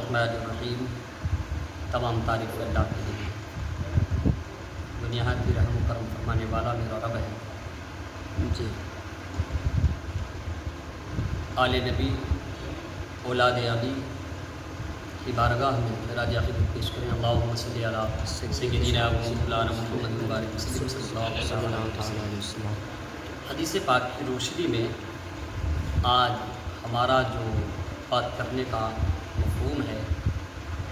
الرحمن الرحیم۔ تمام تعریف اللہ کے لیے، وہ نہایت ہی رحم و کرم فرمانے والا میرا رب ہے۔ جی آل نبی اولاد علی کی بارگاہ میں خراج عقیدت پیش کریں۔ اللہم صلی علی سیدنا و مولانا محمد مبارک وسلم صلی اللہ علیہ وسلم۔ حدیث پاک کی روشنی میں آج ہمارا جو بات کرنے کا مفہوم ہے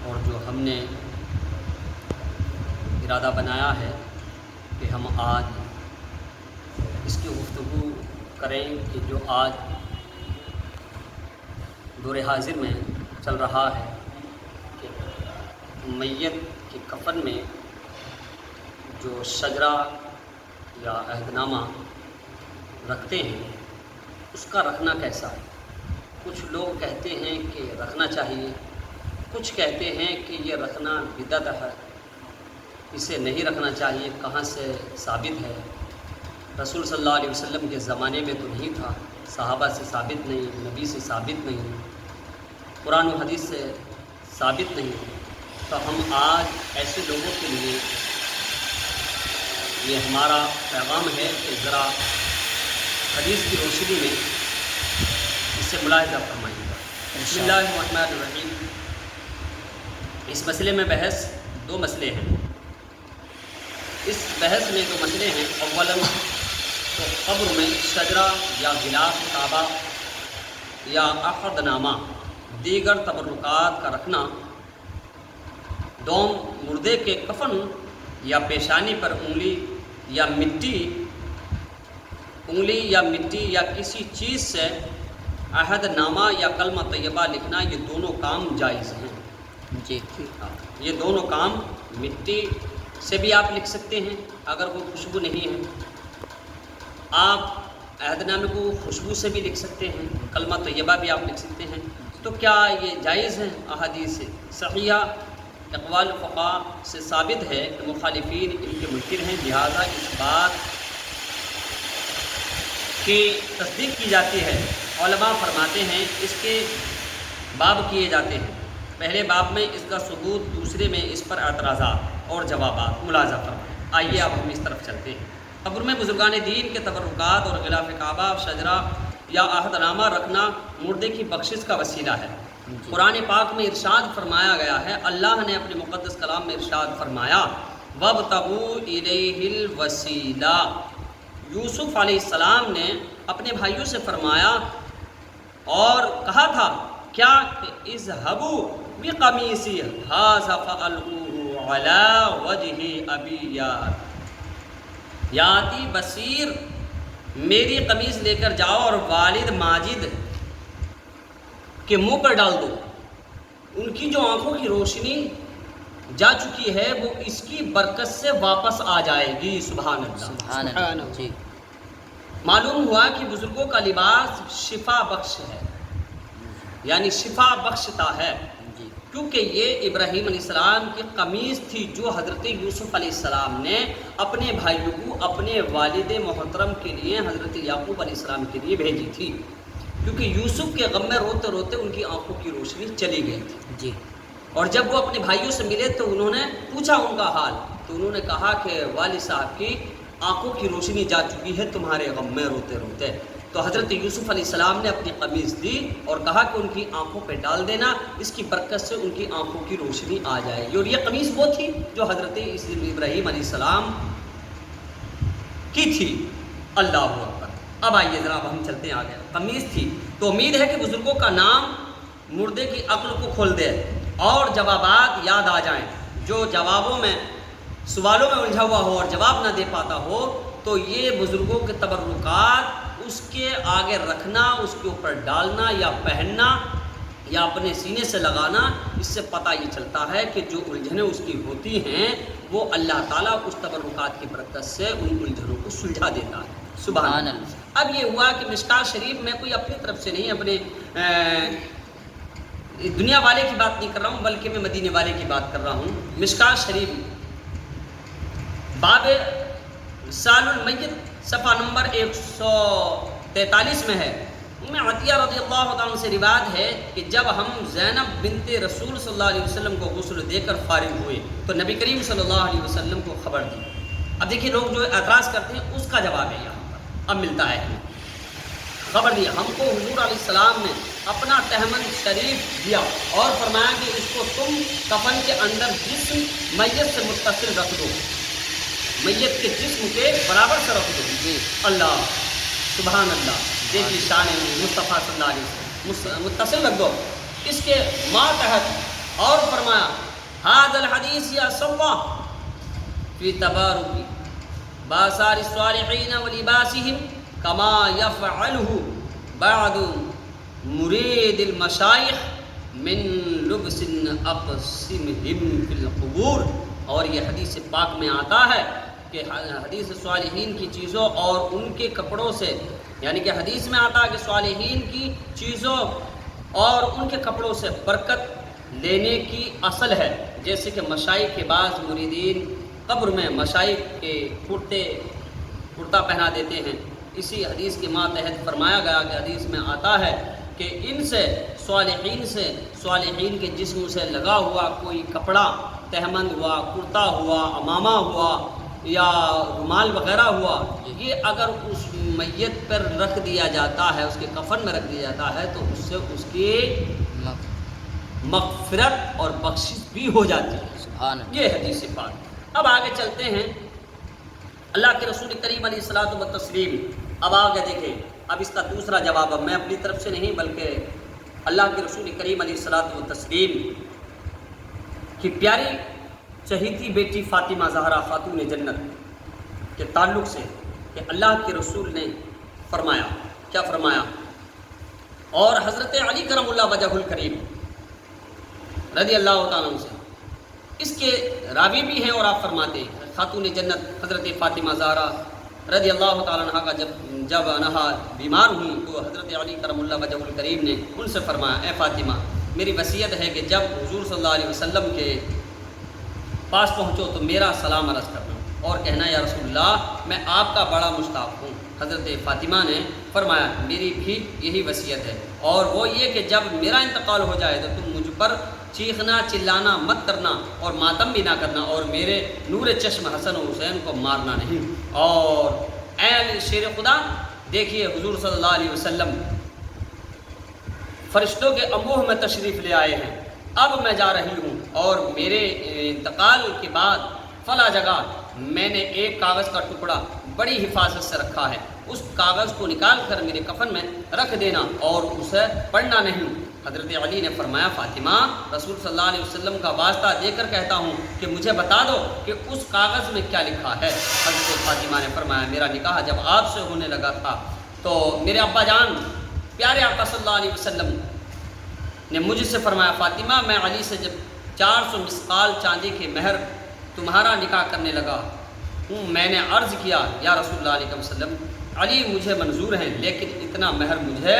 اور جو ہم نے ارادہ بنایا ہے کہ ہم آج اس کی گفتگو کریں کہ جو آج دور حاضر میں چل رہا ہے کہ میت کے کفن میں جو شجرہ یا عہد نامہ رکھتے ہیں اس کا رکھنا کیسا ہے۔ کچھ لوگ کہتے ہیں کہ رکھنا چاہیے، کچھ کہتے ہیں کہ یہ رکھنا بدعت ہے، اسے نہیں رکھنا چاہیے۔ کہاں سے ثابت ہے؟ رسول صلی اللہ علیہ وسلم کے زمانے میں تو نہیں تھا، صحابہ سے ثابت نہیں، نبی سے ثابت نہیں، قرآن و حدیث سے ثابت نہیں۔ تو ہم آج ایسے لوگوں کے لیے یہ ہمارا پیغام ہے کہ ذرا حدیث کی روشنی میں اس سے ملاحظہ فرمائیے گا۔ بسم اللہ الرحمن الرحیم۔ اس مسئلے میں بحث دو مسئلے ہیں۔ اس بحث میں دو مسئلے ہیں۔ اولاً تو قبر میں شجرہ یا غلاف کعبہ یا عہد نامہ دیگر تبرکات کا رکھنا، دوم مردے کے کفن یا پیشانی پر انگلی یا مٹی یا کسی چیز سے عہد نامہ یا کلمہ طیبہ لکھنا، یہ دونوں کام جائز ہیں۔ جی یہ دونوں کام مٹی سے بھی آپ لکھ سکتے ہیں اگر کوئی خوشبو نہیں ہے، آپ عہد نامے کو خوشبو سے بھی لکھ سکتے ہیں، کلمہ طیبہ بھی آپ لکھ سکتے ہیں۔ تو کیا یہ جائز ہیں؟ احادیث صحیحہ اقوال فقہاء سے ثابت ہے کہ مخالفین ان کے منکر ہیں، لہذا اس بات کی تصدیق کی جاتی ہے۔ علماء فرماتے ہیں اس کے باب کیے جاتے ہیں، پہلے باب میں اس کا ثبوت، دوسرے میں اس پر اعتراضات اور جوابات ملاحظہ فرمائیں۔ آئیے اب ہم اس طرف چلتے ہیں۔ قبر میں بزرگان دین کے تبرکات اور غلاف کعبہ، شجرہ یا عہد نامہ رکھنا مردے کی بخشش کا وسیلہ ہے۔ قرآن پاک میں ارشاد فرمایا گیا ہے، اللہ نے اپنے مقدس کلام میں ارشاد فرمایا، وَابْتَغُوا إِلَيْهِ الْوَسِيلَةَ۔ یوسف علیہ السلام نے اپنے بھائیوں سے فرمایا اور کہا تھا کیا کہ اذهبوا بقمیصی ھذا فألقوه علی وجہ ابی یاتی بصیر، میری قمیص لے کر جاؤ اور والد ماجد کے منہ پر ڈال دو، ان کی جو آنکھوں کی روشنی جا چکی ہے وہ اس کی برکت سے واپس آ جائے گی۔ سبحان اللہ، سبحان اللہ۔ جی معلوم ہوا کہ بزرگوں کا لباس شفا بخش ہے، یعنی شفا بخشتا ہے، جی کیونکہ یہ ابراہیم علیہ السلام کی قمیص تھی جو حضرت یوسف علیہ السلام نے اپنے بھائیوں کو اپنے والد محترم کے لیے حضرت یعقوب علیہ السلام کے لیے بھیجی تھی، کیونکہ یوسف کے غم میں روتے روتے ان کی آنکھوں کی روشنی چلی گئی تھی۔ جی اور جب وہ اپنے بھائیوں سے ملے تو انہوں نے پوچھا ان کا حال، تو انہوں نے کہا کہ والد صاحب کی آنکھوں کی روشنی جا چکی ہے تمہارے غم میں روتے روتے۔ تو حضرت یوسف علیہ السلام نے اپنی قمیص دی اور کہا کہ ان کی آنکھوں پہ ڈال دینا، اس کی برکت سے ان کی آنکھوں کی روشنی آ جائے گی۔ اور یہ قمیص وہ تھی جو حضرت ابراہیم علیہ السلام کی تھی۔ اللہ اکبر۔ اب آئیے ذرا ہم چلتے ہیں آگے۔ قمیص تھی تو امید ہے کہ بزرگوں کا نام مردے کی عقل کو کھول دے اور جوابات یاد آ جائیں۔ جو جوابوں میں سوالوں میں الجھا ہوا ہو اور جواب نہ دے پاتا ہو تو یہ بزرگوں کے تبرکات اس کے آگے رکھنا، اس کے اوپر ڈالنا یا پہننا یا اپنے سینے سے لگانا، اس سے پتہ یہ چلتا ہے کہ جو الجھنیں اس کی ہوتی ہیں وہ اللہ تعالیٰ اس تبرکات کی برکت سے ان الجھنوں کو سلجھا دیتا ہے۔ سبحان اللہ۔ اب یہ ہوا کہ مشکات شریف میں کوئی اپنی طرف سے نہیں، اپنے دنیا والے کی بات نہیں کر رہا ہوں بلکہ میں مدینے والے کی بات کر رہا ہوں۔ مشکات شریف باب سال المیت صفحہ نمبر 143 میں ہے، عطیہ رضی اللہ عنہ سے روایت ہے کہ جب ہم زینب بنت رسول صلی اللہ علیہ وسلم کو غسل دے کر فارغ ہوئے تو نبی کریم صلی اللہ علیہ وسلم کو خبر دی. اب دیکھیے لوگ جو اعتراض کرتے ہیں اس کا جواب ہے یہاں پر اب ملتا ہے ہمیں. خبر دی ہم کو حضور علیہ السلام نے اپنا تہمند شریف دیا اور فرمایا کہ اس کو تم کفن کے اندر جسم میت سے متصل رکھ دو, میت کے جسم کے برابر سے رکھ دو. اللہ سبحان اللہ, دیکھیے شان مصطفیٰ صلی اللہ علیہ وسلم, متصل رکھ دو اس کے ماتحت. اور فرمایا ھذا الحدیث یا صلاح فی تبارک باثار الصالحین ولباسہم کما یفعلہ بعض مرید المشائخ من لبس اقسمہم فی القبور. اور یہ حدیث پاک میں آتا ہے کہ حدیث صالحین کی چیزوں اور ان کے کپڑوں سے, یعنی کہ حدیث میں آتا ہے کہ صالحین کی چیزوں اور ان کے کپڑوں سے برکت لینے کی اصل ہے. جیسے کہ مشائخ کے بعض مریدین قبر میں مشائخ کے کرتا پہنا دیتے ہیں. اسی حدیث کے ماتحت فرمایا گیا کہ حدیث میں آتا ہے کہ ان سے صالحین کے جسم سے لگا ہوا کوئی کپڑا, تہمند ہوا, کرتا ہوا, امامہ ہوا یا رومال وغیرہ ہوا, یہ اگر اس میت پر رکھ دیا جاتا ہے, اس کے کفن میں رکھ دیا جاتا ہے, تو اس سے اس کی مغفرت اور بخشش بھی ہو جاتی ہے. سبحان اللہ, یہ حدیث پاک. اب آگے چلتے ہیں. اللہ کے رسول کریم علیہ الصلوۃ والتسلیم اب آگے دیکھیں, اب اس کا دوسرا جواب اب میں اپنی طرف سے نہیں بلکہ اللہ کے رسول کریم علیہ الصلوۃ والتسلیم کی پیاری چہیتی بیٹی فاطمہ زہرا خاتون جنت کے تعلق سے کہ اللہ کے رسول نے فرمایا, کیا فرمایا. اور حضرت علی کرم اللہ وجہ الکریم رضی اللہ تعالیٰ عنہ سے اس کے راوی بھی ہیں, اور آپ فرماتے ہیں خاتون جنت حضرت فاطمہ زہرا رضی اللہ تعالیٰ عنہ کا جب انہا بیمار ہوئی تو حضرت علی کرم اللہ وجہ الکریم نے ان سے فرمایا, اے فاطمہ میری وصیت ہے کہ جب حضور صلی اللہ علیہ وسلم کے پاس پہنچو تو میرا سلام عرض کرنا اور کہنا یا رسول اللہ میں آپ کا بڑا مشتاق ہوں. حضرت فاطمہ نے فرمایا میری بھی یہی وصیت ہے, اور وہ یہ کہ جب میرا انتقال ہو جائے تو تم مجھ پر چیخنا چلانا مت کرنا اور ماتم بھی نہ کرنا, اور میرے نور چشم حسن و حسین کو مارنا نہیں. اور اے شیر خدا, دیکھیے حضور صلی اللہ علیہ وسلم فرشتوں کے انبوہ میں تشریف لے آئے ہیں, اب میں جا رہی ہوں, اور میرے انتقال کے بعد فلاں جگہ میں نے ایک کاغذ کا ٹکڑا بڑی حفاظت سے رکھا ہے, اس کاغذ کو نکال کر میرے کفن میں رکھ دینا اور اسے پڑھنا نہیں. حضرت علی نے فرمایا فاطمہ رسول صلی اللہ علیہ وسلم کا واسطہ دے کر کہتا ہوں کہ مجھے بتا دو کہ اس کاغذ میں کیا لکھا ہے. حضرت فاطمہ نے فرمایا میرا نکاح جب آپ سے ہونے لگا تھا تو میرے ابا جان پیارے آقا صلی اللہ علیہ وسلم نے مجھ سے فرمایا فاطمہ میں علی سے جب 400 مسقال چاندی کے مہر تمہارا نکاح کرنے لگا ہوں, میں نے عرض کیا یا رسول اللہ علیہ وسلم علی مجھے منظور ہیں لیکن اتنا مہر مجھے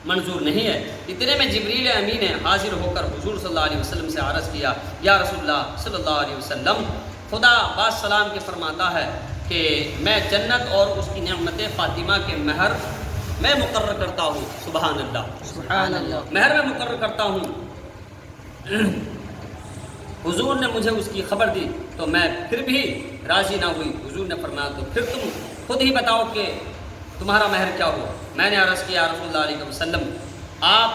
منظور نہیں ہے. اتنے میں جبریل امین نے حاضر ہو کر حضور صلی اللہ علیہ وسلم سے عرض کیا یا رسول اللہ صلی اللہ علیہ وسلم خدا باز سلام کے فرماتا ہے کہ میں جنت اور اس کی نعمت فاطمہ کے مہر میں مقرر کرتا ہوں. سبحان اللہ, سبحان اللہ, مہر میں مقرر کرتا ہوں. حضور نے مجھے اس کی خبر دی تو میں پھر بھی راضی نہ ہوئی. حضور نے فرمایا تو پھر تم خود ہی بتاؤ کہ تمہارا مہر کیا ہوا. میں نے عرض کیا رسول اللہ علیہ وسلم آپ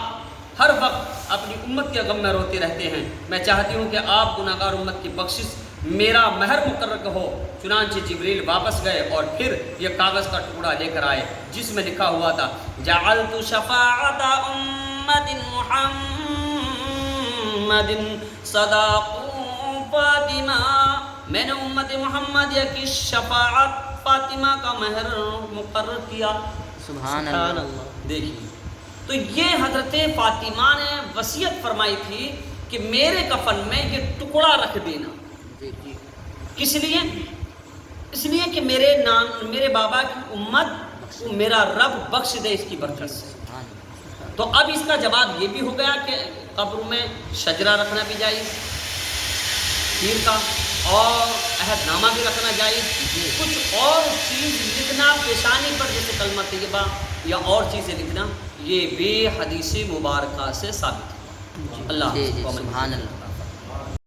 ہر وقت اپنی امت کے غم میں روتے رہتے ہیں, میں چاہتی ہوں کہ آپ گناہ گار امت کی بخشش میرا مہر مقرر ہو. چنانچہ جبریل واپس گئے اور پھر یہ کاغذ کا ٹکڑا لے کر آئے جس میں لکھا ہوا تھا جعلت شفاعت امت محمد صداق فاطمہ, میں نے امت محمدیہ کی شفاعت فاطمہ کا مہر مقرر کیا. سبحان اللہ. دیکھیے تو یہ حضرت فاطمہ نے وصیت فرمائی تھی کہ میرے کفن میں یہ ٹکڑا رکھ دینا. کس لیے؟ اس لیے کہ میرے بابا کی امت کو میرا رب بخش دے اس کی برکت سے. تو اب اس کا جواب یہ بھی ہو گیا کہ قبر میں شجرہ رکھنا بھی جائز, پیر کا, اور عہد نامہ بھی رکھنا جائز, کچھ اور چیز لکھنا پیشانی پر جیسے کلمہ طیبہ یا اور چیزیں لکھنا، یہ بھی حدیث مبارکہ سے ثابت ہے۔ اللہ جی سبحان اللہ۔